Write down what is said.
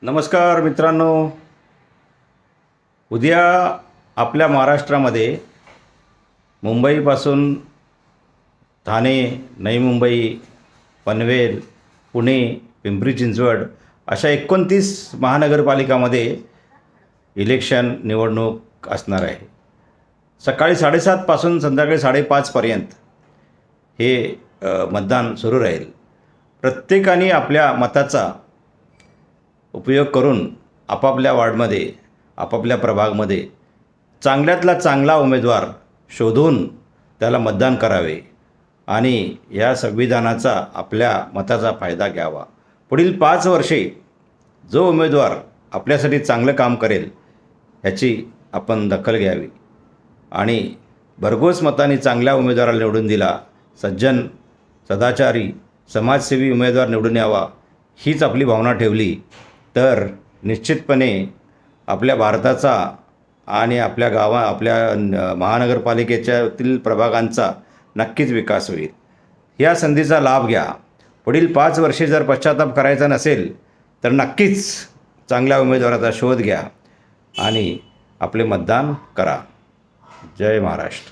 नमस्कार मित्रांनो. उद्या आपल्या महाराष्ट्रामध्ये मुंबईपासून ठाणे, नवी मुंबई, पनवेल, पुणे, पिंपरी चिंचवड अशा 29 महानगरपालिकामध्ये निवडणूक असणार आहे. सकाळी 7:30 पासून संध्याकाळी 5:30 पर्यंत हे मतदान सुरू राहील. प्रत्येकाने आपल्या मताचा उपयोग करून आपापल्या वार्डमध्ये, आपापल्या प्रभागामध्ये चांगल्यातला चांगला उमेदवार शोधून त्याला मतदान करावे आणि या संविधानाचा आपल्या मताचा फायदा घ्यावा. पुढील 5 वर्षे जो उमेदवार आपल्यासाठी चांगलं काम करेल ह्याची आपण दखल घ्यावी आणि भरघोस मताने चांगल्या उमेदवाराला निवडून दिला, सज्जन, सदाचारी, समाजसेवी उमेदवार निवडून यावा हीच आपली भावना ठेवली तर निश्चितपणे आपल्या भारताचा आणि आपल्या आपल्या महानगरपालिकेच्यातील प्रभागांचा नक्कीच विकास होईल. या संधीचा लाभ घ्या. पुढील 5 वर्षे जर पश्चाताप करायचा नसेल तर नक्कीच चांगल्या उमेदवाराचा शोध घ्या आणि आपले मतदान करा. जय महाराष्ट्र.